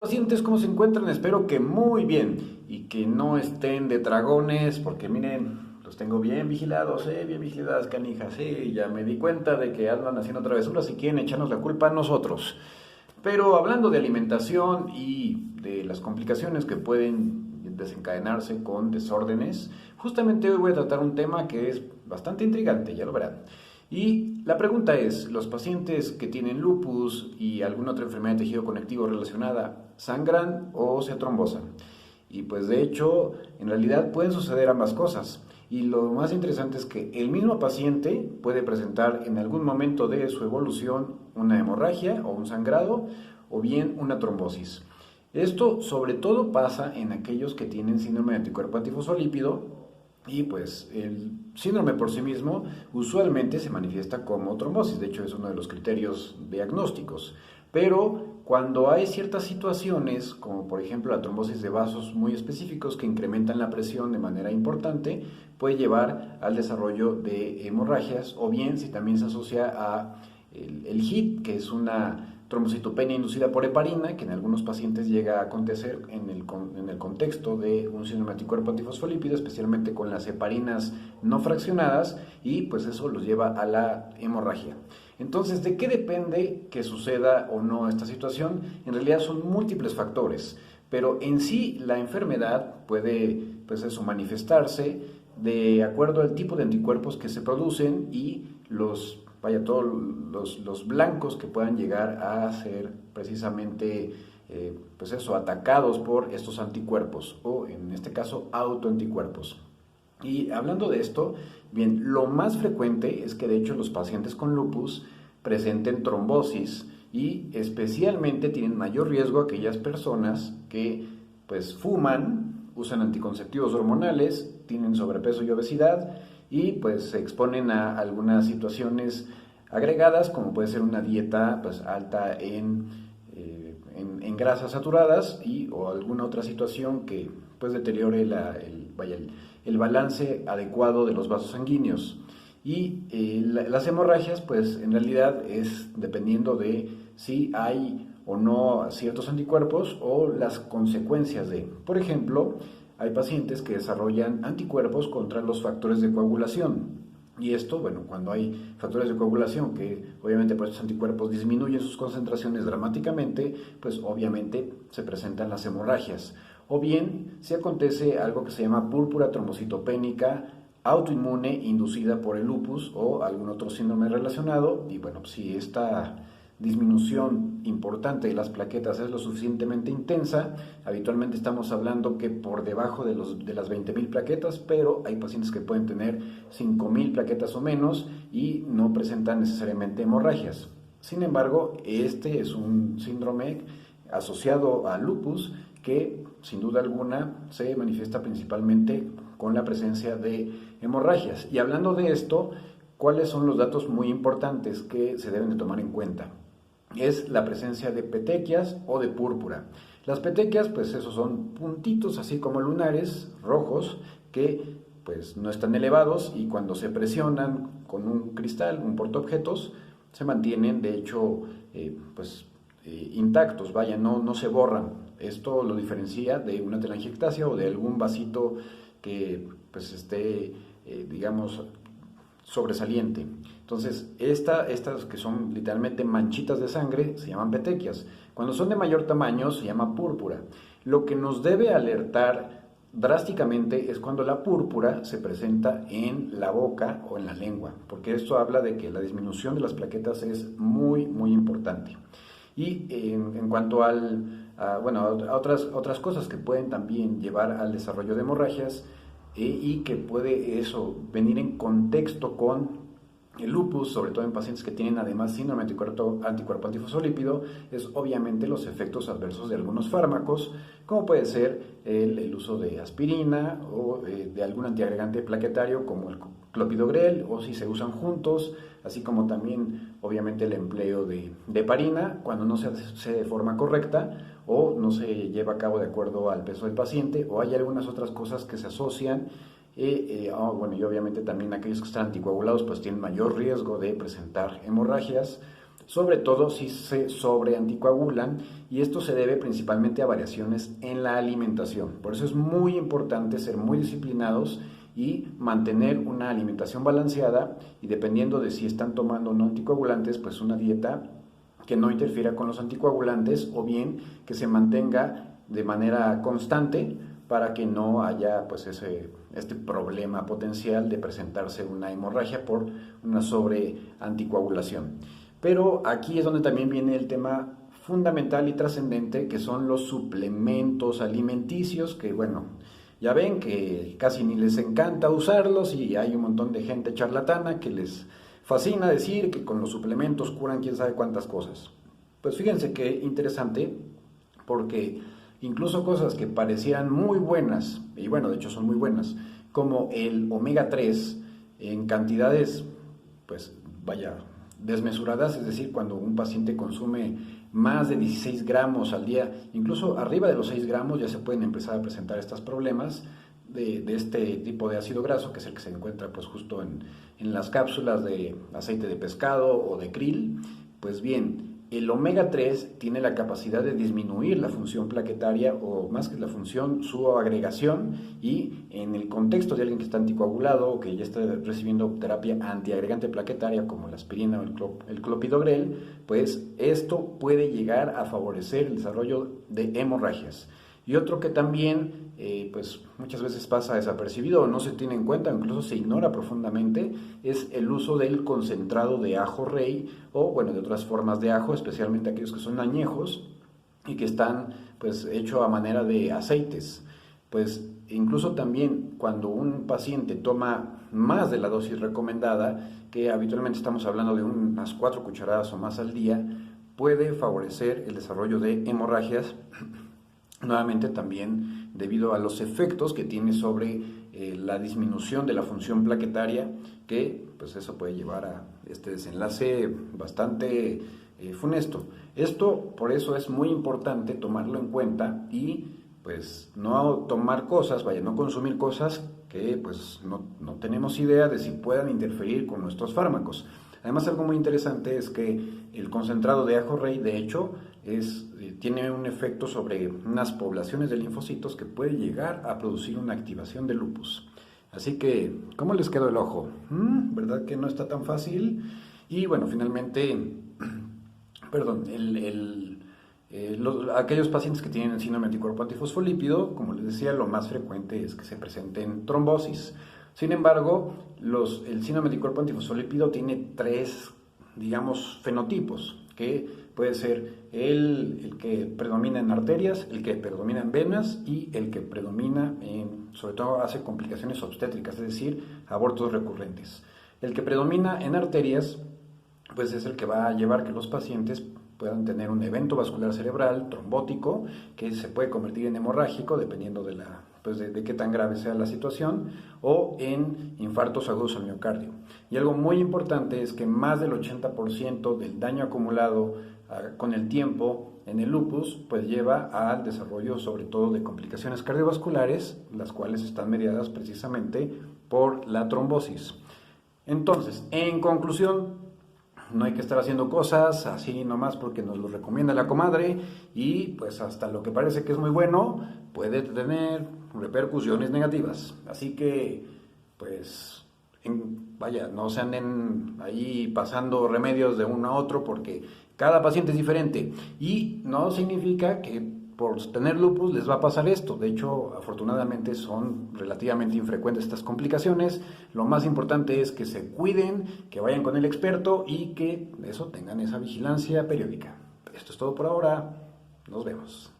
Pacientes, ¿cómo se encuentran? Espero que muy bien y que no estén de dragones, porque miren, los tengo bien vigilados, bien vigiladas, canijas, ya me di cuenta de que andan haciendo travesuras y quieren echarnos la culpa a nosotros. Pero hablando de alimentación y de las complicaciones que pueden desencadenarse con desórdenes, justamente hoy voy a tratar un tema que es bastante intrigante, ya lo verán. Y la pregunta es, ¿los pacientes que tienen lupus y alguna otra enfermedad de tejido conectivo relacionada sangran o se trombosan? Y pues de hecho, en realidad pueden suceder ambas cosas. Y lo más interesante es que el mismo paciente puede presentar en algún momento de su evolución una hemorragia o un sangrado o bien una trombosis. Esto sobre todo pasa en aquellos que tienen síndrome de anticuerpo antifosfolípido y pues el síndrome por sí mismo usualmente se manifiesta como trombosis, de hecho es uno de los criterios diagnósticos. Pero cuando hay ciertas situaciones, como por ejemplo la trombosis de vasos muy específicos que incrementan la presión de manera importante, puede llevar al desarrollo de hemorragias, o bien si también se asocia a el HIT, que es una trombocitopenia inducida por heparina, que en algunos pacientes llega a acontecer en el contexto de un síndrome anticuerpo antifosfolípido, especialmente con las heparinas no fraccionadas, y pues eso los lleva a la hemorragia. Entonces, ¿de qué depende que suceda o no esta situación? En realidad son múltiples factores, pero en sí la enfermedad puede, pues eso, manifestarse de acuerdo al tipo de anticuerpos que se producen y todos los blancos que puedan llegar a ser precisamente, pues eso, atacados por estos anticuerpos o en este caso autoanticuerpos. Y hablando de esto, bien, lo más frecuente es que de hecho los pacientes con lupus presenten trombosis y especialmente tienen mayor riesgo aquellas personas que pues fuman, usan anticonceptivos hormonales, tienen sobrepeso y obesidad y pues se exponen a algunas situaciones agregadas como puede ser una dieta pues alta en grasas saturadas o alguna otra situación que pues deteriore el balance adecuado de los vasos sanguíneos. Y las hemorragias, pues en realidad es dependiendo de si hay o no ciertos anticuerpos o las consecuencias de. Por ejemplo, hay pacientes que desarrollan anticuerpos contra los factores de coagulación. Y esto, bueno, cuando hay factores de coagulación que obviamente pues estos anticuerpos disminuyen sus concentraciones dramáticamente, pues obviamente se presentan las hemorragias. O bien si acontece algo que se llama púrpura trombocitopénica autoinmune inducida por el lupus o algún otro síndrome relacionado, y bueno, si esta disminución importante de las plaquetas es lo suficientemente intensa, habitualmente estamos hablando que por debajo de las 20.000 plaquetas, pero hay pacientes que pueden tener 5.000 plaquetas o menos y no presentan necesariamente hemorragias. Sin embargo, este es un síndrome asociado al lupus que sin duda alguna se manifiesta principalmente con la presencia de hemorragias. Y hablando de esto, ¿cuáles son los datos muy importantes que se deben de tomar en cuenta? Es la presencia de petequias o de púrpura. Las petequias, pues esos son puntitos así como lunares rojos que pues no están elevados y cuando se presionan con un cristal, un portaobjetos, se mantienen de hecho intactos, vaya, no se borran. Esto lo diferencia de una telangiectasia o de algún vasito que pues esté, digamos, sobresaliente. Entonces, estas que son literalmente manchitas de sangre se llaman petequias. Cuando son de mayor tamaño se llama púrpura. Lo que nos debe alertar drásticamente es cuando la púrpura se presenta en la boca o en la lengua, porque esto habla de que la disminución de las plaquetas es muy, muy importante. Y en cuanto a otras cosas que pueden también llevar al desarrollo de hemorragias y que puede eso venir en contexto con el lupus, sobre todo en pacientes que tienen además síndrome anticuerpo antifosfolípido, es obviamente los efectos adversos de algunos fármacos, como puede ser el uso de aspirina o de algún antiagregante plaquetario como el clopidogrel, o si se usan juntos, así como también obviamente el empleo de heparina cuando no se hace de forma correcta o no se lleva a cabo de acuerdo al peso del paciente, o hay algunas otras cosas que se asocian. Y obviamente también aquellos que están anticoagulados pues tienen mayor riesgo de presentar hemorragias, sobre todo si se sobreanticoagulan, y esto se debe principalmente a variaciones en la alimentación. Por eso es muy importante ser muy disciplinados y mantener una alimentación balanceada, y dependiendo de si están tomando o no anticoagulantes, pues una dieta que no interfiera con los anticoagulantes, o bien que se mantenga de manera constante para que no haya pues este problema potencial de presentarse una hemorragia por una sobreanticoagulación. Pero aquí es donde también viene el tema fundamental y trascendente, que son los suplementos alimenticios, que bueno, ya ven que casi ni les encanta usarlos, y hay un montón de gente charlatana que les fascina decir que con los suplementos curan quién sabe cuántas cosas. Pues fíjense qué interesante, porque incluso cosas que parecían muy buenas, y bueno, de hecho son muy buenas, como el omega 3 en cantidades, pues vaya, desmesuradas, es decir, cuando un paciente consume más de 16 gramos al día, incluso arriba de los 6 gramos, ya se pueden empezar a presentar estos problemas de este tipo de ácido graso, que es el que se encuentra pues justo en las cápsulas de aceite de pescado o de krill. Pues bien, el omega 3 tiene la capacidad de disminuir la función plaquetaria, o más que la función, su agregación, y en el contexto de alguien que está anticoagulado o que ya está recibiendo terapia antiagregante plaquetaria como la aspirina o el clopidogrel, pues esto puede llegar a favorecer el desarrollo de hemorragias. Y otro que también pues muchas veces pasa desapercibido o no se tiene en cuenta, incluso se ignora profundamente, es el uso del concentrado de ajo rey, o bueno, de otras formas de ajo, especialmente aquellos que son añejos y que están pues hechos a manera de aceites. Pues incluso también cuando un paciente toma más de la dosis recomendada, que habitualmente estamos hablando de unas 4 cucharadas o más al día, puede favorecer el desarrollo de hemorragias. Nuevamente también debido a los efectos que tiene sobre la disminución de la función plaquetaria, que pues eso puede llevar a este desenlace bastante funesto. Esto por eso es muy importante tomarlo en cuenta, y pues no tomar cosas, no consumir cosas que pues no tenemos idea de si puedan interferir con nuestros fármacos. Además, algo muy interesante es que el concentrado de ajo rey, de hecho, tiene un efecto sobre unas poblaciones de linfocitos que puede llegar a producir una activación de lupus. Así que, ¿cómo les quedó el ojo? ¿Verdad que no está tan fácil? Y bueno, finalmente, perdón, aquellos pacientes que tienen síndrome anticuerpo antifosfolípido, como les decía, lo más frecuente es que se presenten trombosis. Sin embargo, el síndrome anticuerpo antifosfolípido tiene 3, digamos, fenotipos, que puede ser el que predomina en arterias, el que predomina en venas, y el que predomina sobre todo hace complicaciones obstétricas, es decir, abortos recurrentes. El que predomina en arterias, pues es el que va a llevar que los pacientes puedan tener un evento vascular cerebral trombótico, que se puede convertir en hemorrágico dependiendo de qué tan grave sea la situación, o en infartos agudos al miocardio. Y algo muy importante es que más del 80% del daño acumulado con el tiempo en el lupus pues lleva al desarrollo sobre todo de complicaciones cardiovasculares, las cuales están mediadas precisamente por la trombosis. Entonces, en conclusión, no hay que estar haciendo cosas así nomás porque nos lo recomienda la comadre, y pues hasta lo que parece que es muy bueno puede tener repercusiones negativas. Así que pues no se anden ahí pasando remedios de uno a otro, porque cada paciente es diferente y no significa que por tener lupus les va a pasar esto. De hecho, afortunadamente son relativamente infrecuentes estas complicaciones. Lo más importante es que se cuiden, que vayan con el experto y que tengan esa vigilancia periódica. Esto es todo por ahora. Nos vemos.